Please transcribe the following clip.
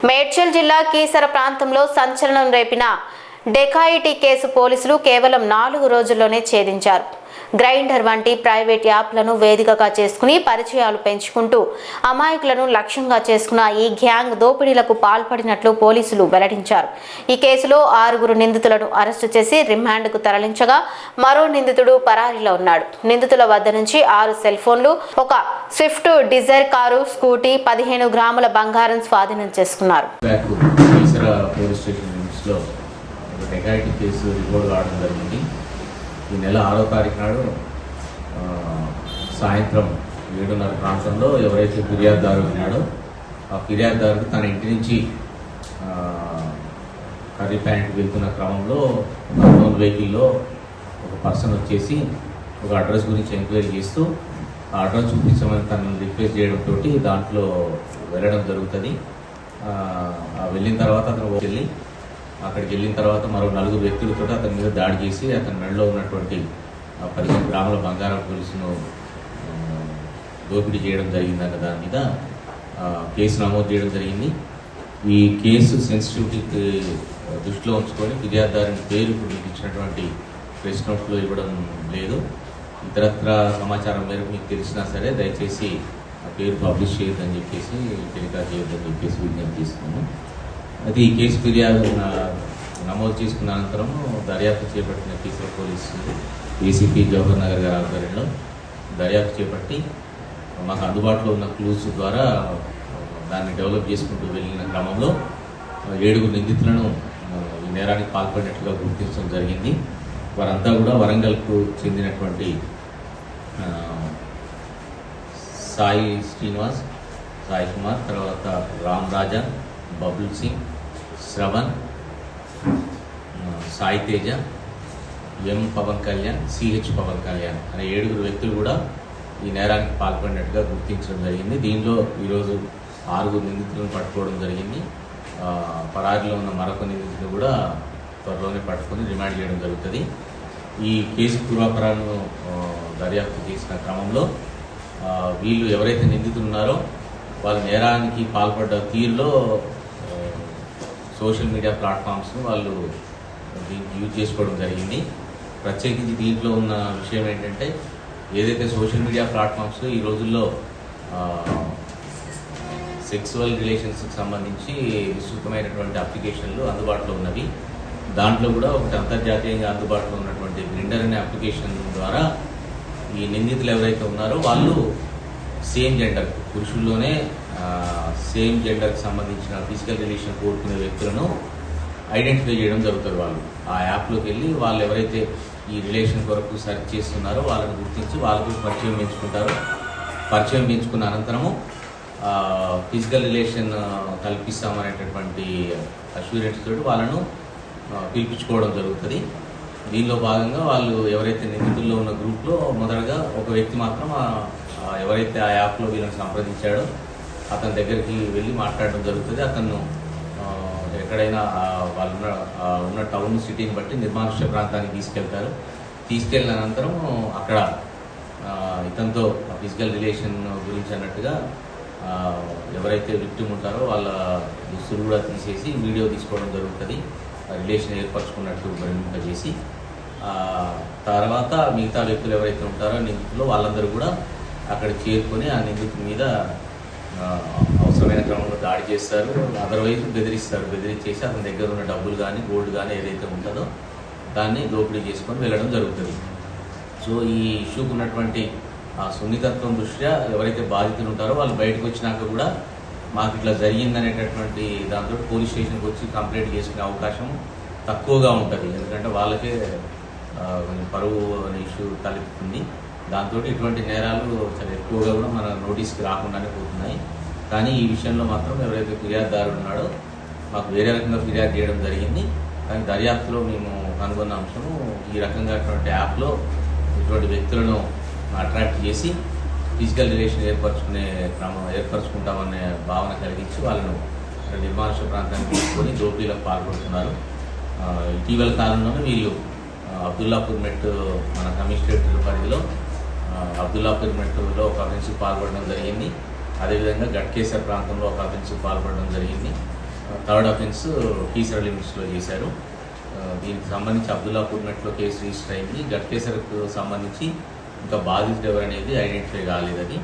మేడ్చల్ జిల్లా కీసర ప్రాంతంలో సంచలనం రేపిన డెకాయిటీ కేసు పోలీసులు కేవలం 4 రోజుల్లోనే ఛేదించారు. గ్రైండర్ వంటి ప్రైవేట్ యాప్లను వేదికగా చేసుకుని పరిచయాలు పెంచుకుంటూ అమాయకులను లక్ష్యంగా చేసుకున్న ఈ గ్యాంగ్ దోపిడీలకు పాల్పడినట్లు పోలీసులు వెల్లడించారు. ఈ కేసులో 6 నిందితులను అరెస్టు చేసి రిమాండ్కు తరలించగా మరో నిందితుడు పరారీలో ఉన్నాడు. నిందితుల వద్ద నుంచి 6 సెల్ ఫోన్లు, ఒక స్విఫ్ట్ డిజైర్ కారు, స్కూటీ, 15 గ్రాముల బంగారం స్వాధీనం చేసుకున్నారు. డెకాయిటీ కేసు రిపోర్ట్ కావడం జరిగింది. ఈ నెల 6వ తారీఖు నాడు సాయంత్రం 7:30 ప్రాంతంలో ఎవరైతే ఫిర్యాదుదారు ఉన్నాడో ఆ ఫిర్యాదుదారుడు తన ఇంటి నుంచి కర్రీపాయింట్కి వెళ్తున్న క్రమంలో ఒక వెహికల్లో ఒక పర్సన్ వచ్చేసి ఒక అడ్రస్ గురించి ఎంక్వైరీ చేస్తూ ఆ అడ్రస్ చూపించమని తనను రిక్వెస్ట్ చేయడంతో దాంట్లో వెళ్ళడం జరుగుతుంది. వెళ్ళిన తర్వాత అతను వెళ్ళి అక్కడికి వెళ్ళిన తర్వాత మరో 4 వ్యక్తులతో అతని మీద దాడి చేసి అతని మెడలో ఉన్నటువంటి 15 గ్రాముల బంగారం గొలుసును దోపిడీ చేయడం జరిగిందన్న దాని మీద కేసు నమోదు చేయడం జరిగింది. ఈ కేసు సెన్సిటివిటీ దృష్టిలో ఉంచుకొని ఫిర్యాదుదారుని పేరు మీకు ఇచ్చినటువంటి ప్రెస్ నోట్లో ఇవ్వడం లేదు. ఇతరత్ర సమాచారం మేరకు మీకు తెలిసినా సరే దయచేసి ఆ పేరు పబ్లిష్ చేయొద్దని చెప్పేసి టెలికాస్ట్ చేయొద్దని చెప్పేసి విజ్ఞప్తి చేస్తున్నాము. అయితే ఈ కేసు ఫిర్యాదు నమోదు చేసుకున్న అనంతరం దర్యాప్తు చేపట్టిన కీసర పోలీసు ఏసీపీ జవహర్ నగర్ గారి ఆధ్వర్యంలో దర్యాప్తు చేపట్టి మాకు అందుబాటులో ఉన్న క్లూస్ ద్వారా దాన్ని డెవలప్ చేసుకుంటూ వెళ్ళిన క్రమంలో 7 నిందితులను ఈ నేరానికి పాల్పడినట్లుగా గుర్తించడం జరిగింది. వారంతా కూడా వరంగల్కు చెందినటువంటి సాయి శ్రీనివాస్, సాయి కుమార్, తర్వాత రామ్ రాజా, బబుల్ సింగ్, శ్రవణ్, సాయి తేజ, ఎం పవన్ కళ్యాణ్, సిహెచ్ పవన్ కళ్యాణ్ అనే 7 వ్యక్తులు కూడా ఈ నేరానికి పాల్పడినట్టుగా గుర్తించడం జరిగింది. దీనిలో ఈరోజు 6 నిందితులను పట్టుకోవడం జరిగింది. పరారీలో ఉన్న మరొక నిందితులు కూడా త్వరలోనే పట్టుకొని రిమాండ్ చేయడం జరుగుతుంది. ఈ కేసు పూర్వాపరాలను దర్యాప్తు చేసిన క్రమంలో వీళ్ళు ఎవరైతే నిందితులు ఉన్నారో వాళ్ళ నేరానికి పాల్పడ్డ తీరులో సోషల్ మీడియా ప్లాట్ఫామ్స్ను వాళ్ళు దీనికి యూజ్ చేసుకోవడం జరిగింది. ప్రత్యేకించి దీంట్లో ఉన్న విషయం ఏంటంటే ఏదైతే సోషల్ మీడియా ప్లాట్ఫామ్స్ ఈ రోజుల్లో సెక్సువల్ రిలేషన్స్కి సంబంధించి విస్తృతమైనటువంటి అప్లికేషన్లు అందుబాటులో ఉన్నవి. దాంట్లో కూడా ఒకటి అంతర్జాతీయంగా అందుబాటులో ఉన్నటువంటి గ్రైండర్ అనే అప్లికేషన్ ద్వారా ఈ నిందితులు ఎవరైతే ఉన్నారో వాళ్ళు సేమ్ జెండర్, పురుషుల్లోనే సేమ్ జెండర్కి సంబంధించిన ఫిజికల్ రిలేషన్ కోరుకునే వ్యక్తులను ఐడెంటిఫై చేయడం జరుగుతుంది. వాళ్ళు ఆ యాప్లోకి వెళ్ళి వాళ్ళు ఎవరైతే ఈ రిలేషన్ కొరకు సెర్చ్ చేస్తున్నారో వాళ్ళని గుర్తించి వాళ్ళకు పరిచయం పెంచుకుంటారు. పరిచయం పెంచుకున్న అనంతరము ఫిజికల్ రిలేషన్ కల్పిస్తామనేటటువంటి అష్యూరెన్స్ తోటి వాళ్ళను పిలిపించుకోవడం జరుగుతుంది. దీనిలో భాగంగా వాళ్ళు ఎవరైతే నిందితుల్లో ఉన్న గ్రూప్లో మొదటగా ఒక వ్యక్తి మాత్రం ఎవరైతే ఆ యాప్లో వీళ్ళని సంప్రదించాడో అతని దగ్గరికి వెళ్ళి మాట్లాడడం జరుగుతుంది. అతను ఎక్కడైనా వాళ్ళు ఉన్న టౌన్ సిటీని బట్టి నిర్మానుష్య ప్రాంతానికి తీసుకెళ్తారు. తీసుకెళ్ళిన అనంతరం అక్కడ ఇతనితో ఫిజికల్ రిలేషన్ గురించి అన్నట్టుగా ఎవరైతే విక్టిమ్ ఉంటారో వాళ్ళ దుస్తులు కూడా తీసేసి వీడియో తీసుకోవడం జరుగుతుంది. రిలేషన్ ఏర్పరచుకున్నట్టు చేసి తర్వాత మిగతా వ్యక్తులు ఎవరైతే ఉంటారో నిందితులు వాళ్ళందరూ కూడా అక్కడ చేరుకొని ఆ నిందితుల మీద అవసరమైన క్రమంలో దాడి చేస్తారు. అదర్వైజ్ బెదిరించేసి అతని దగ్గర ఉన్న డబ్బులు కానీ గోల్డ్ కానీ ఏదైతే ఉంటుందో దాన్ని దోపిడీ చేసుకొని వెళ్ళడం జరుగుతుంది. సో ఈ ఇష్యూకు ఉన్నటువంటి సున్నితత్వం దృష్ట్యా ఎవరైతే బాధితులు ఉంటారో వాళ్ళు బయటకు వచ్చినాక కూడా మాకు ఇట్లా జరిగిందనేటటువంటి దాంతో పోలీస్ స్టేషన్కి వచ్చి కంప్లైంట్ చేసుకునే అవకాశం తక్కువగా ఉంటుంది. ఎందుకంటే వాళ్ళకే పరువు అనే ఇష్యూ తలెత్తుతుంది. దాంతో ఇటువంటి నేరాలు చాలా ఎక్కువగా కూడా మన నోటీస్కి రాకుండానే పోతున్నాయి. కానీ ఈ విషయంలో మాత్రం ఎవరైతే ఫిర్యాదుదారుడు ఉన్నాడో మాకు వేరే రకంగా ఫిర్యాదు చేయడం జరిగింది. కానీ దర్యాప్తులో మేము కనుగొన్న అంశము ఈ రకంగా అటువంటి యాప్లో ఇటువంటి వ్యక్తులను అట్రాక్ట్ చేసి ఫిజికల్ రిలేషన్ ఏర్పరచుకుంటామనే భావన కలిగించి వాళ్ళను నిర్మానుష్య ప్రాంతానికి తీసుకొని దోపిడీలకు పాల్పడుతున్నారు. ఇటీవల కాలంలోనే వీళ్ళు అబ్దుల్లాపూర్ మెట్ మన కమిషనరేట్ పరిధిలో అబ్దుల్లాపూర్ మెట్లో ఒక అఫెన్స్కి పాల్పడడం జరిగింది. అదేవిధంగా గట్కేసర్ ప్రాంతంలో ఒక అఫెన్స్కి పాల్పడడం జరిగింది. థర్డ్ అఫెన్స్ కీసర లిమిట్స్లో చేశారు. దీనికి సంబంధించి అబ్దుల్లాపూర్ మెట్లో కేసు రిజిస్టర్ అయింది. గట్కేసర్కు సంబంధించి ఇంకా బాధితుడు ఎవరనేది ఐడెంటిఫై కాలేదు. అది